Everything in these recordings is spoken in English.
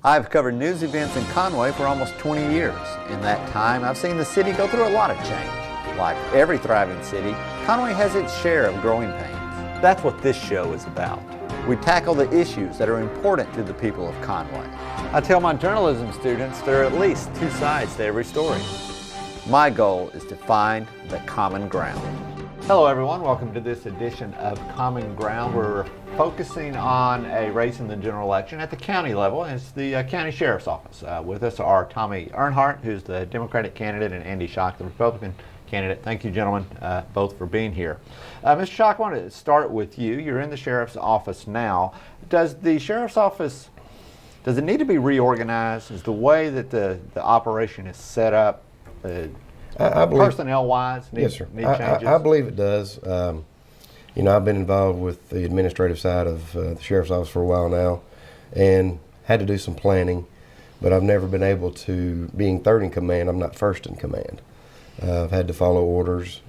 I've covered news events in Conway for almost 20 years. In that time, I've seen the city go through a lot of change. Like every thriving city, Conway has its share of growing pains. That's what this show is about. We tackle the issues that are important to the people of Conway. I tell my journalism students there are at least two sides to every story. My goal is to find the common ground. Hello everyone, welcome to this edition of Common Ground. We're focusing on a race in the general election at the county level. It's the county sheriff's office. With us are Tommy Earnhardt, who's the Democratic candidate, and Andy Schock, the Republican candidate. Thank you, gentlemen, both for being here. Mr. Schock, I want to start with you. You're in the sheriff's office now. Does the sheriff's office, does it need to be reorganized? Is the way that the operation is set up, I believe, personnel-wise, need changes? I believe it does. I've been involved with the administrative side of the sheriff's office for a while now and had to do some planning, but I've never been able to, being third in command, I'm not first in command. I've had to follow orders.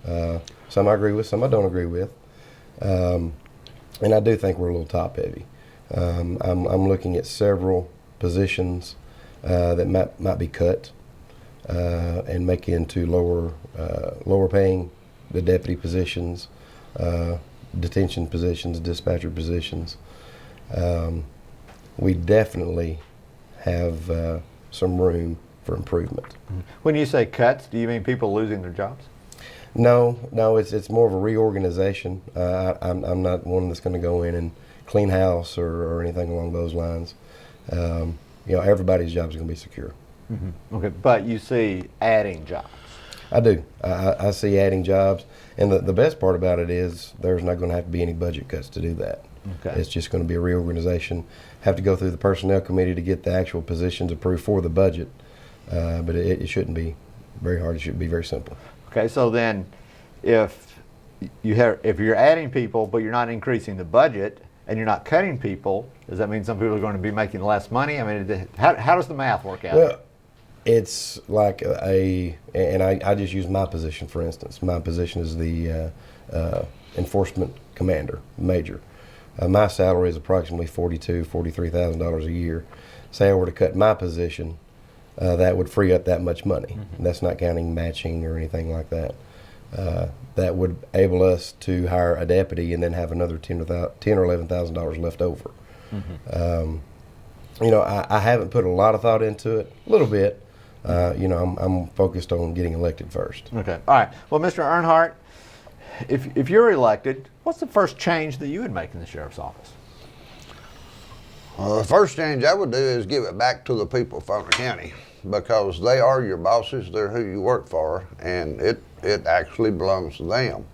Some I agree with, some I don't agree with. And I do think we're a little top-heavy. I'm looking at several positions that might be cut and make into lower paying the deputy positions, detention positions, dispatcher positions. We definitely have some room for improvement. When you say cuts, do you mean people losing their jobs? No, it's more of a reorganization. I'm not one that's going to go in and clean house or anything along those lines. Everybody's job is going to be secure. Mm-hmm. Okay, but you see adding jobs. I do. I see adding jobs, and the best part about it is there's not going to have to be any budget cuts to do that. Okay. It's just going to be a reorganization. Have to go through the personnel committee to get the actual positions approved for the budget, but it shouldn't be very hard. It should be very simple. Okay, so then if you're adding people but you're not increasing the budget and you're not cutting people, does that mean some people are going to be making less money? I mean, how does the math work out? Well, it's like and I just use my position for instance. My position is the enforcement commander, major. My salary is approximately $43,000 a year. Say I were to cut my position, that would free up that much money. Mm-hmm. That's not counting matching or anything like that. That would enable us to hire a deputy and then have another $10,000 or $11,000 left over. Mm-hmm. I haven't put a lot of thought into it. A little bit. I'm focused on getting elected first. Okay. All right. Well, Mr. Earnhardt, if you're elected, what's the first change that you would make in the sheriff's office? The first change I would do is give it back to the people of Faulkner County, because they are your bosses, they're who you work for, and it actually belongs to them.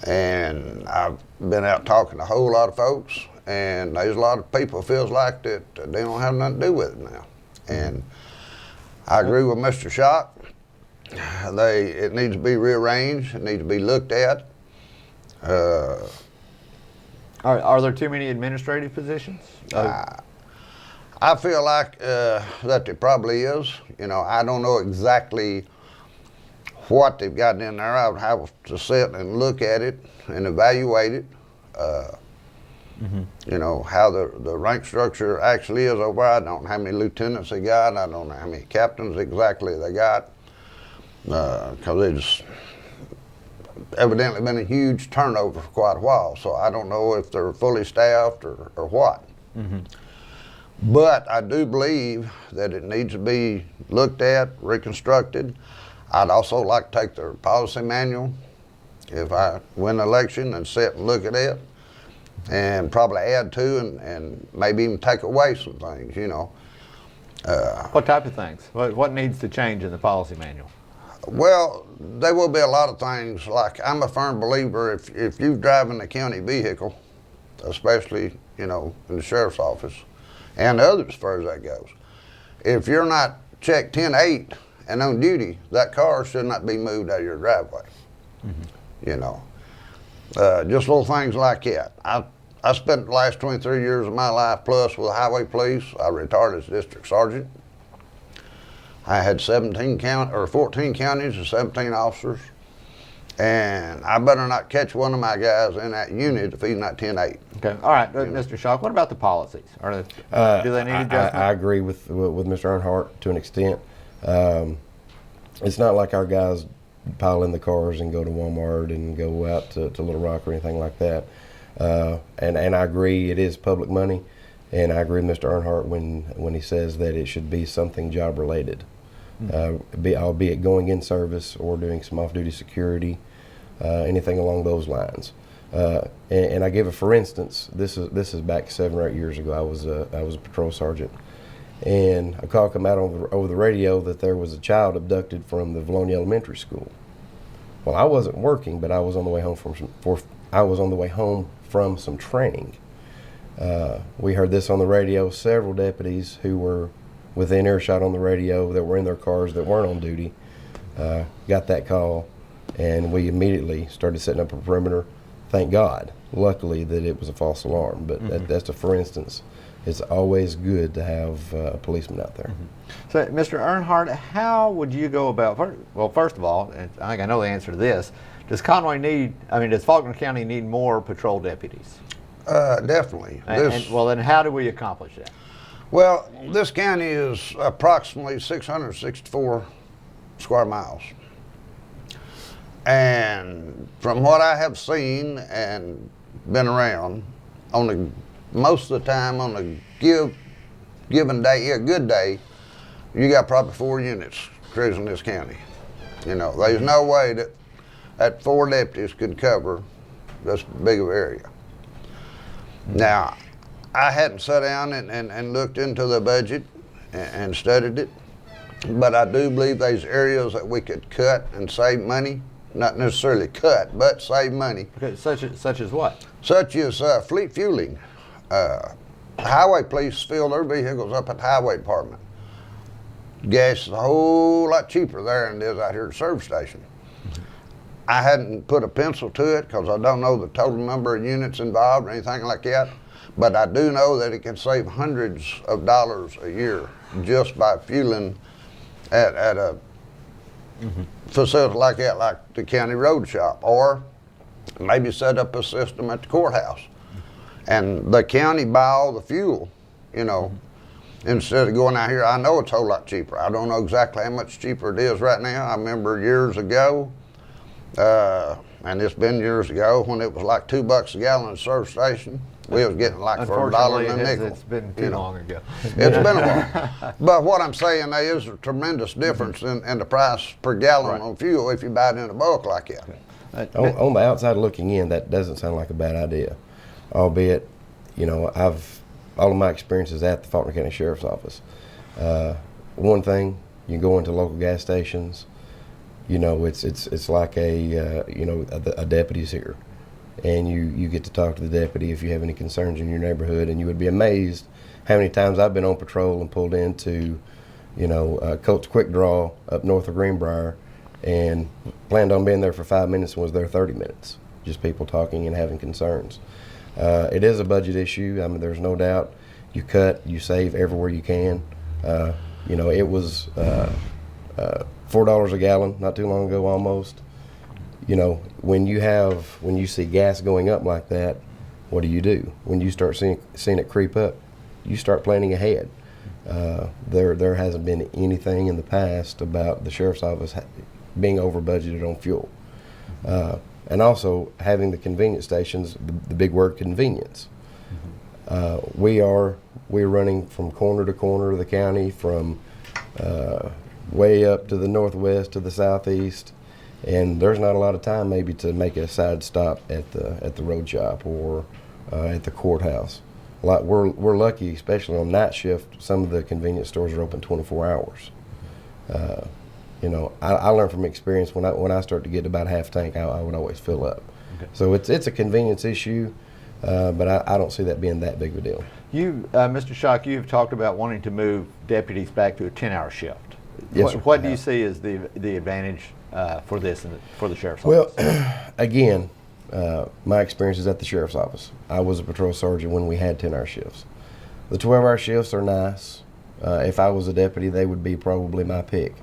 And I've been out talking to a whole lot of folks, and there's a lot of people feels like that they don't have nothing to do with it now. And I agree with Mr. Schock. It needs to be rearranged, it needs to be looked at. Are there too many administrative positions? I feel like that there probably is. I don't know exactly what they've got in there. I would have to sit and look at it and evaluate it. How the rank structure actually is over. I don't know how many lieutenants they got. I don't know how many captains exactly they got. Because there's evidently been a huge turnover for quite a while. So I don't know if they're fully staffed or what. Mm-hmm. But I do believe that it needs to be looked at, reconstructed. I'd also like to take their policy manual, if I win the election, and sit and look at it, and probably add to and maybe even take away some things, What type of things? What needs to change in the policy manual? Well, there will be a lot of things. Like, I'm a firm believer, if you're driving a county vehicle, especially, in the sheriff's office, and others as far as that goes, if you're not checked 10-8 and on duty, that car should not be moved out of your driveway. Mm-hmm. Just little things like that. I spent the last 23 years of my life plus with the highway police. I retired as district sergeant. I had 14 counties and 17 officers. And I better not catch one of my guys in that unit if he's not 10-8. Okay. All right, Mr. Shock, what about the policies? Do they need adjustment? I agree with Mr. Earnhardt to an extent. It's not like our guys pile in the cars and go to Walmart and go out to Little Rock or anything like that. And I agree, it is public money, and I agree with Mr. Earnhardt when he says that it should be something job related, albeit going in service or doing some off-duty security, anything along those lines. And I give a for instance. This is back 7 or 8 years ago. I was a patrol sergeant, and a call come out over the radio that there was a child abducted from the Valonia Elementary School. Well, I wasn't working, but I was on the way home from some training. We heard this on the radio. Several deputies who were within earshot on the radio that were in their cars that weren't on duty got that call, and we immediately started setting up a perimeter. Thank God, luckily, that it was a false alarm, but that's a for instance. It's always good to have a policeman out there. So, Mr. Earnhardt, how would you go about, well, first of all, and I think I know the answer to this, does Faulkner County need more patrol deputies? Definitely. Well, then how do we accomplish that? Well, this county is approximately 664 square miles. And from what I have seen and been around, most of the time on a given day, a good day, you got probably 4 units cruising this county. There's no way that 4 deputies could cover this big of an area. Now, I hadn't sat down and looked into the budget and studied it, but I do believe there's areas that we could cut and save money. Not necessarily cut, but save money. Okay, such as what? Such as fleet fueling. Highway police fuel their vehicles up at the highway department. Gas is a whole lot cheaper there than it is out here at the service station. I hadn't put a pencil to it because I don't know the total number of units involved or anything like that, but I do know that it can save hundreds of dollars a year just by fueling at a facility like that, like the county road shop, or maybe set up a system at the courthouse. And the county buy all the fuel, instead of going out here. I know it's a whole lot cheaper. I don't know exactly how much cheaper it is right now. I remember years ago, and it's been years ago, when it was like $2 a gallon at the service station. We was getting like for $1 and a nickel. It's been too long ago. It's been a while. But what I'm saying, there is a tremendous difference in the price per gallon on fuel if you buy it in a bulk like that. On the outside looking in, that doesn't sound like a bad idea. Albeit, all of my experiences at the Faulkner County Sheriff's Office. One thing, you go into local gas stations, it's like a deputy's here. And you get to talk to the deputy if you have any concerns in your neighborhood, and you would be amazed how many times I've been on patrol and pulled into, Colt's Quick Draw up north of Greenbrier, and planned on being there for 5 minutes and was there 30 minutes, just people talking and having concerns. It is a budget issue. I mean, there's no doubt. You cut, you save everywhere you can. It was $4 a gallon not too long ago almost. When you see gas going up like that, what do? When you start seeing it creep up, you start planning ahead. There hasn't been anything in the past about the sheriff's office being over budgeted on fuel. And also having the convenience stations, the big word convenience. We're running from corner to corner of the county, from way up to the northwest to the southeast. And there's not a lot of time maybe to make a side stop at the road shop or at the courthouse. We're lucky, especially on night shift. Some of the convenience stores are open 24 hours. I learned from experience when I start to get about half tank, I would always fill up. Okay. So it's a convenience issue, but I don't see that being that big of a deal. You, Mr. Schock, you've talked about wanting to move deputies back to a 10-hour shift. Yes, sir. What do you see as the advantage for this and for the sheriff's office? Well, again, my experience is at the sheriff's office. I was a patrol sergeant when we had 10-hour shifts. The 12-hour shifts are nice. If I was a deputy, they would be probably my pick.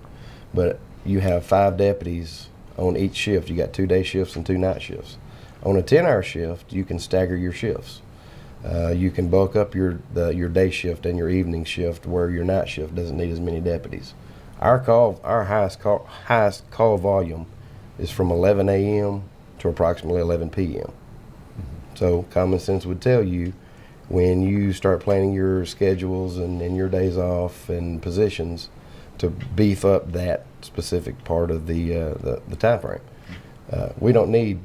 But you have 5 deputies On each shift, you got 2-day shifts and 2 night shifts. On a 10-hour shift, you can stagger your shifts. You can bulk up your day shift and your evening shift, where your night shift doesn't need as many deputies. Our highest call volume is from 11 a.m. to approximately 11 p.m. So common sense would tell you, when you start planning your schedules and your days off and positions, to beef up that specific part of the time frame. We don't need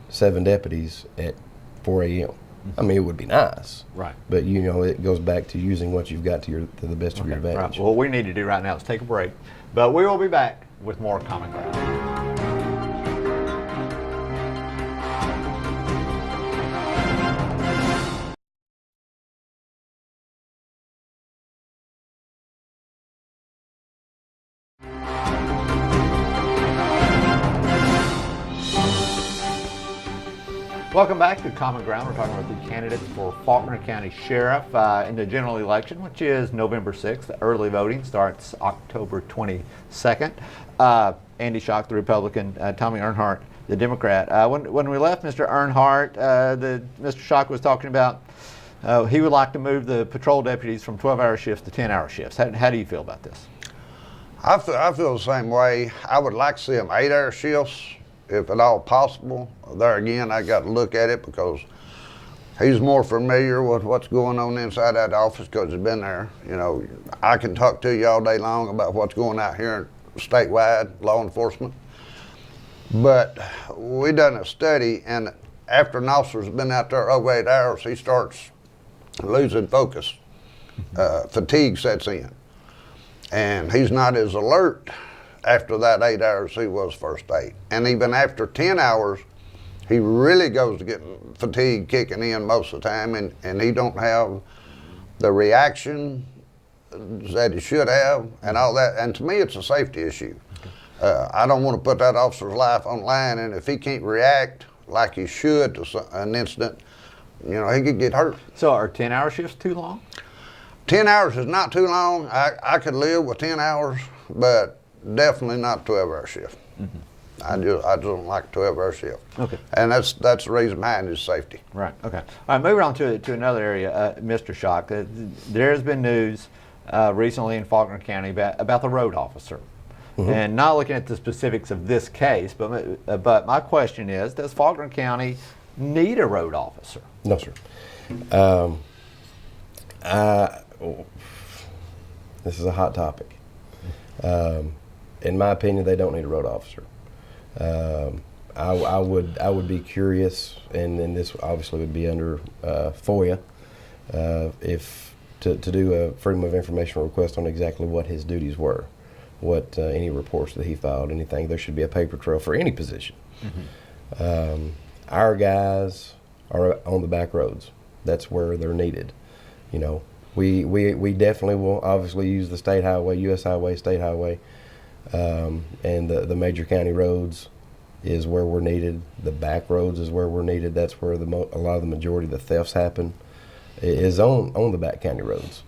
7 deputies at 4 a.m. I mean, it would be nice, Right. but it goes back to using what you've got to the best of your Right. advantage. Well, what we need to do right now is take a break, but we will be back with more Common Ground. Welcome back to Common Ground. We're talking about the candidates for Faulkner County Sheriff in the general election, which is November 6th. The early voting starts October 22nd. Andy Schock, the Republican, Tommy Earnhardt, the Democrat. When we left Mr. Earnhardt, Mr. Schock was talking about he would like to move the patrol deputies from 12-hour shifts to 10-hour shifts. How do you feel about this? I feel the same way. I would like to see them 8-hour shifts, if at all possible. There again, I got to look at it because he's more familiar with what's going on inside that office because he's been there. I can talk to you all day long about what's going out here statewide, law enforcement. But we done a study, and after an officer's been out there over 8 hours, he starts losing focus. Fatigue sets in. And he's not as alert after that 8 hours he was first 8. And even after 10 hours, he really goes to getting fatigue kicking in most of the time, and he don't have the reaction that he should have and all that. And to me, it's a safety issue. I don't want to put that officer's life on the line, and if he can't react like he should to an incident, he could get hurt. So are 10-hour shifts too long? 10 hours is not too long. I could live with 10 hours, but definitely not 12-hour shift. Mm-hmm. I just don't like a 12-hour shift. Okay. And that's the reason behind is safety. Right. Okay. All right. Moving on to another area, Mr. Schock. There has been news recently in Faulkner County about the road officer, mm-hmm. and not looking at the specifics of this case, but my question is: does Faulkner County need a road officer? No, sir. This is a hot topic. In my opinion, they don't need a road officer. I would be curious, and this obviously would be under FOIA, if to do a Freedom of Information request on exactly what his duties were, what any reports that he filed, anything. There should be a paper trail for any position. Mm-hmm. Our guys are on the back roads. That's where they're needed. We definitely will obviously use the state highway, U.S. highway, state highway. And the major county roads is where we're needed. The back roads is where we're needed. That's where a lot of the majority of the thefts happen, is on the back county roads.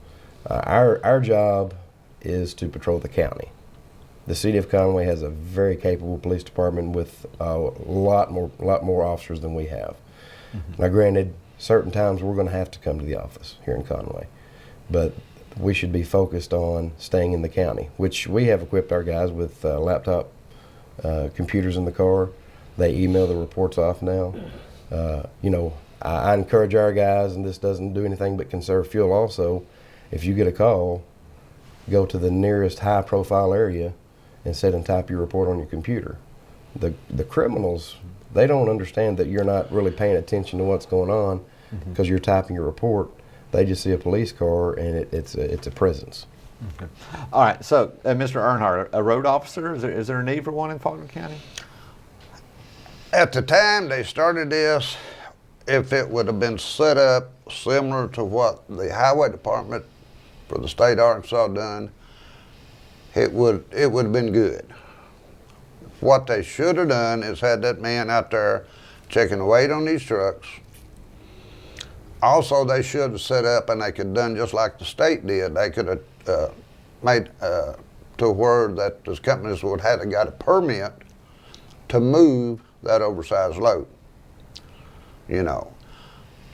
Our job is to patrol the county. The city of Conway has a very capable police department with a lot more officers than we have. Mm-hmm. Now, granted, certain times we're going to have to come to the office here in Conway, but we should be focused on staying in the county, which we have equipped our guys with laptop computers in the car. They email the reports off now. I encourage our guys, and this doesn't do anything but conserve fuel also, if you get a call, go to the nearest high-profile area and sit and type your report on your computer. The criminals, they don't understand that you're not really paying attention to what's going on because you're typing your report. They just see a police car, and it's a presence. Okay. All right. So, Mr. Earnhardt, a road officer, is there a need for one in Faulkner County? At the time they started this, if it would have been set up similar to what the highway department for the state of Arkansas done, it would have been good. What they should have done is had that man out there checking the weight on these trucks. Also, they should have set up, and they could have done just like the state did. They could have made to where that those companies would have got a permit to move that oversized load, you know.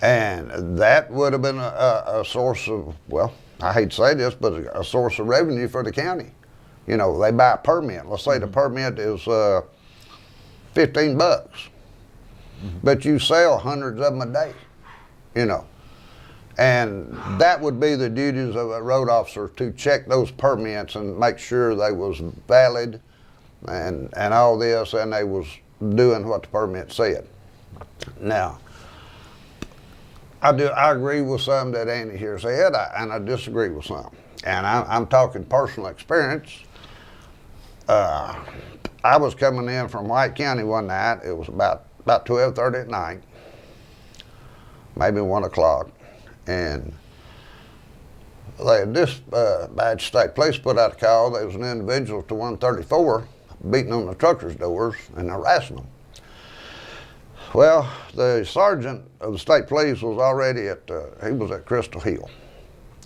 And that would have been a source of, well, I hate to say this, but a source of revenue for the county. You know, they buy a permit. Let's say the permit is $15, but you sell hundreds of them a day, you know. And that would be the duties of a road officer, to check those permits and make sure they was valid and all this, and they was doing what the permit said. Now, I agree with some that Andy here said, and I disagree with some. And I'm talking personal experience. I was coming in from White County one night. It was about 12:30 at night, maybe 1 o'clock, and this Badge State Police put out a call. There was an individual to 134 beating on the truckers' doors and harassing them. Well, the sergeant of the state police was already he was at Crystal Hill.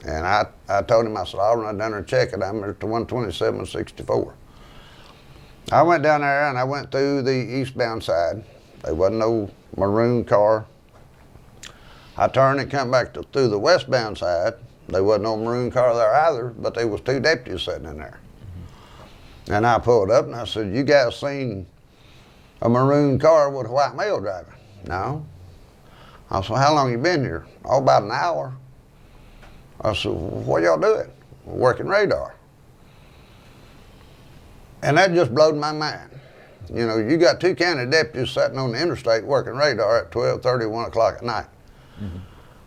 And I told him, I said, I'll run down there and check it. I'm at the 127-64. I went down there and I went through the eastbound side. There wasn't no maroon car. I turned and come back through the westbound side. There wasn't no maroon car there either, but there was 2 deputies sitting in there. And I pulled up and I said, you guys seen a maroon car with a white male driving? No. I said, how long you been here? Oh, about an hour. I said, what y'all doing? Working radar. And that just blowed my mind. You know, you got 2 county deputies sitting on the interstate working radar at 12:30, 1 o'clock at night.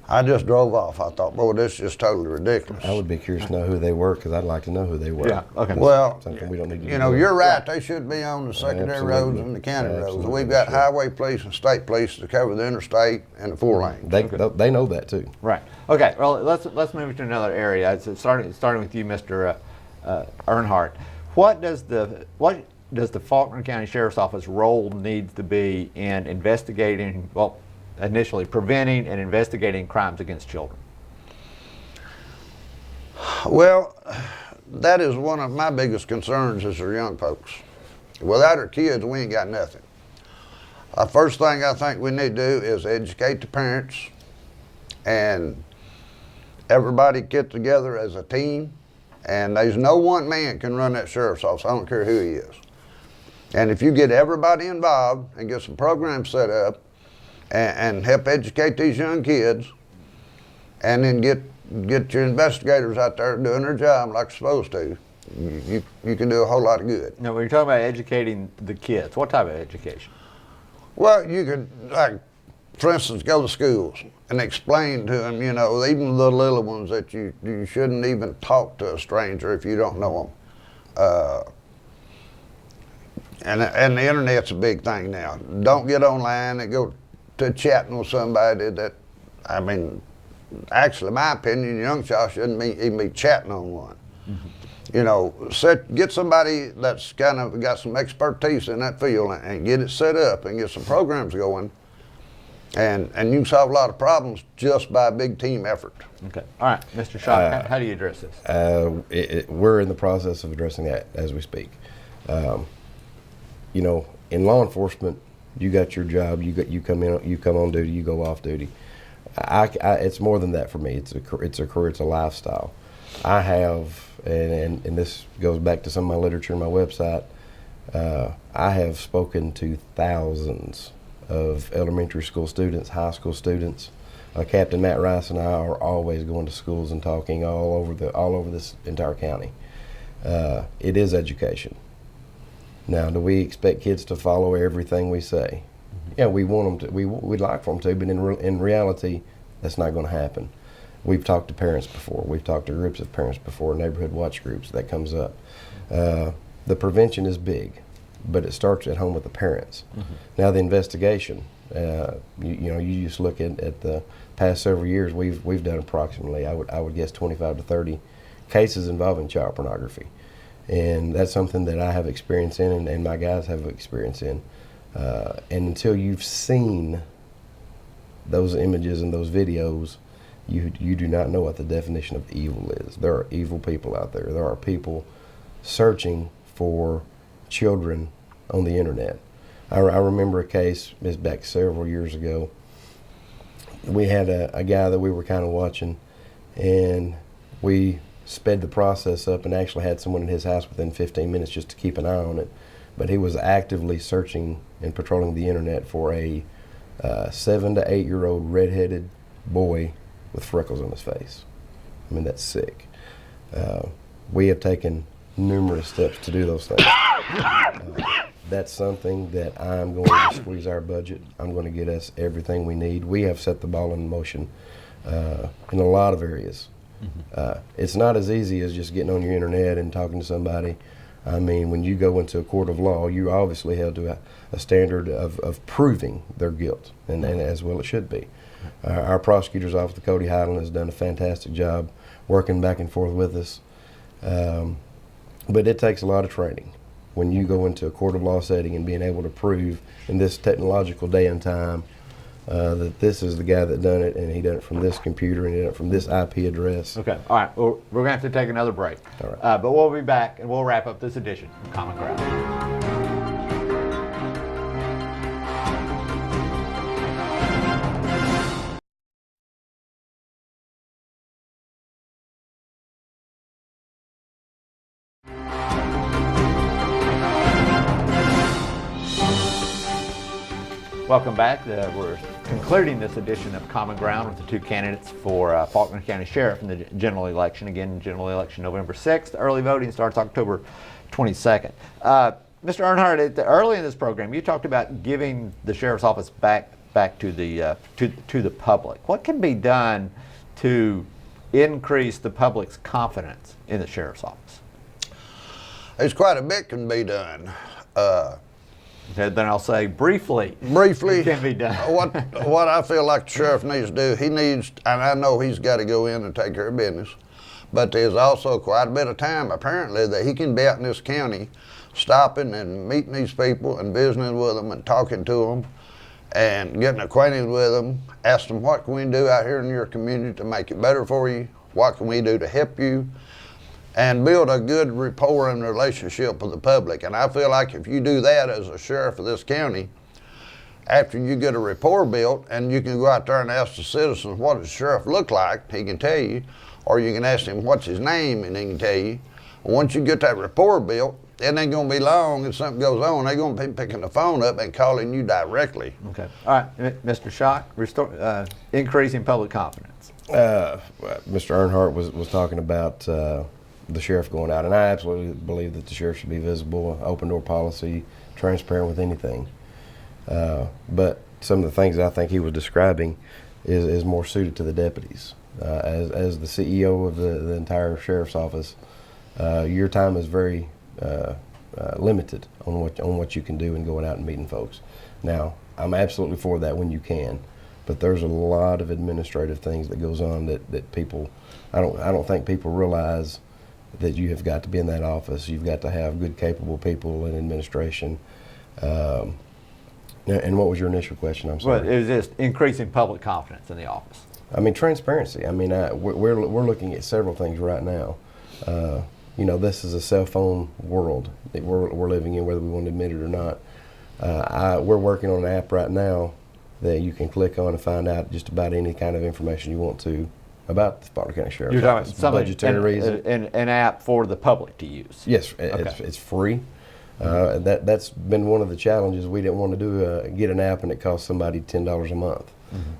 I just drove off. I thought, boy, this is just totally ridiculous. I would be curious to know who they were, because I'd like to know who they were. Yeah, okay. Well, Something we don't need to you know, you're right. They should be on the secondary roads and the county roads. Absolutely. We've got Sure. highway police and state police to cover the interstate and the 4 lanes. They know that too. Right. Okay. Well, let's move to another area. It's starting with you, Mr. Earnhardt. What does the Faulkner County Sheriff's Office role needs to be in investigating? Well, initially preventing and investigating crimes against children. Well, that is one of my biggest concerns is our young folks. Without our kids, we ain't got nothing. First thing I think we need to do is educate the parents and everybody get together as a team. And there's no one man can run that sheriff's office. I don't care who he is. And if you get everybody involved and get some programs set up and help educate these young kids, and then get your investigators out there doing their job like they're supposed to, you can do a whole lot of good. Now, when you're talking about educating the kids, what type of education? Well, you could, like, for instance, go to schools and explain to them, you know, even the little ones, that you shouldn't even talk to a stranger if you don't know them. And the internet's a big thing now. Don't get online and go to chatting with somebody that, I mean, actually, in my opinion, young child shouldn't even be chatting on one. Mm-hmm. You know, get somebody that's kind of got some expertise in that field and get it set up and get some programs going. And you can solve a lot of problems just by a big team effort. Okay. All right, Mr. Shaw, how do you address this? We're in the process of addressing that as we speak. You know, in law enforcement, you got your job. You come in, you come on duty, you go off duty. It's more than that for me. It's a career. It's a lifestyle. I have, and this goes back to some of my literature on my website. I have spoken to thousands of elementary school students, high school students. Captain Matt Rice and I are always going to schools and talking all over this entire county. It is education. Now, do we expect kids to follow everything we say? Yeah, we want them to. We'd like for them to, but in reality, that's not going to happen. We've talked to parents before. We've talked to groups of parents before, neighborhood watch groups. That comes up. The prevention is big, but it starts at home with the parents. Mm-hmm. Now, the investigation. You just look at the past several years. We've done approximately, I would guess, 25 to 30 cases involving child pornography. And that's something that I have experience in, and my guys have experience in. And until you've seen those images and those videos, you do not know what the definition of evil is. There are evil people out there. There are people searching for children on the internet. I remember a case, this back several years ago. We had a guy that we were kind of watching, and we sped the process up and actually had someone in his house within 15 minutes just to keep an eye on it. But he was actively searching and patrolling the internet for a 7 to 8 year old redheaded boy with freckles on his face. I mean, that's sick. We have taken numerous steps to do those things. That's something that I'm going to squeeze our budget. I'm going to get us everything we need. We have set the ball in motion in a lot of areas. It's not as easy as just getting on your internet and talking to somebody. I mean, when you go into a court of law, you're obviously held to a standard of proving their guilt, and as well it should be. Our prosecutor's office, Cody Highland, has done a fantastic job working back and forth with us. But it takes a lot of training when you go into a court of law setting and being able to prove in this technological day and time that this is the guy that done it, and he done it from this computer and he done it from this IP address. Okay, all right, well, we're going to have to take another break. All right. But we'll be back and we'll wrap up this edition of Common Ground. Welcome back. We're concluding this edition of Common Ground with the two candidates for Faulkner County Sheriff in the general election. Again, general election November 6th. Early voting starts October 22nd. Mr. Earnhardt, early in this program, you talked about giving the sheriff's office back to the public. What can be done to increase the public's confidence in the sheriff's office? There's quite a bit can be done. Then I'll say briefly Briefly, can be done. what I feel like the sheriff needs to do, he needs, and I know he's got to go in and take care of business, but there's also quite a bit of time apparently that he can be out in this county stopping and meeting these people and visiting with them and talking to them and getting acquainted with them, ask them what can we do out here in your community to make it better for you, what can we do to help you, and build a good rapport and relationship with the public. And I feel like if you do that as a sheriff of this county, after you get a rapport built and you can go out there and ask the citizens what does the sheriff look like, he can tell you, or you can ask him what's his name and he can tell you. Once you get that rapport built, it ain't gonna be long if something goes on, they're gonna be picking the phone up and calling you directly. Okay. All right, Mr. Schock, increasing public confidence. Mr. Earnhardt was talking about the sheriff going out, and I absolutely believe that the sheriff should be visible, open door policy, transparent with anything. But some of the things I think he was describing is more suited to the deputies. As the CEO of the entire sheriff's office, your time is very limited on what you can do in going out and meeting folks. Now, I'm absolutely for that when you can, but there's a lot of administrative things that goes on that people, I don't think people realize that you have got to be in that office. You've got to have good, capable people in administration. And what was your initial question? I'm sorry. Well, it was just increasing public confidence in the office. I mean, transparency. I mean, we're looking at several things right now. You know, this is a cell phone world that we're living in, whether we want to admit it or not. We're working on an app right now that you can click on and find out just about any kind of information you want to about the Faulkner County Sheriff's You're Office. talking Budgetary reasons. an app for the public to use. Yes, Okay. it's free. That's been one of the challenges. We didn't want to do get an app and it cost somebody $10 a month.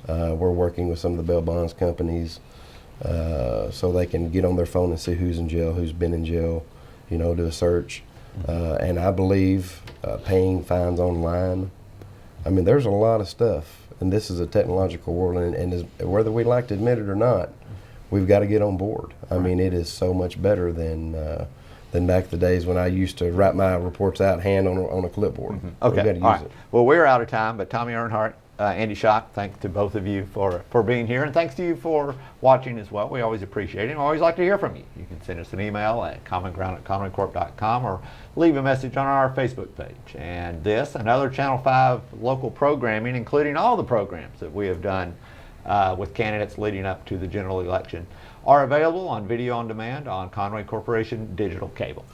We're working with some of the bail bonds companies so they can get on their phone and see who's in jail, who's been in jail, you know, do a search. And I believe paying fines online. I mean, there's a lot of stuff. And this is a technological world, and whether we like to admit it or not, we've got to get on board. I mean, it is so much better than back the days when I used to write my reports out hand on a clipboard. Okay, We've got to use all right. it. Well, we're out of time, but Tommy Earnhardt, Andy Schock, thanks to both of you for being here, and thanks to you for watching as well. We always appreciate it, and we always like to hear from you. You can send us an email at commonground@conwaycorp.com or leave a message on our Facebook page. And this and other Channel 5 local programming, including all the programs that we have done with candidates leading up to the general election, are available on video on demand on Conway Corporation Digital Cable.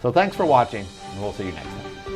So thanks for watching, and we'll see you next time.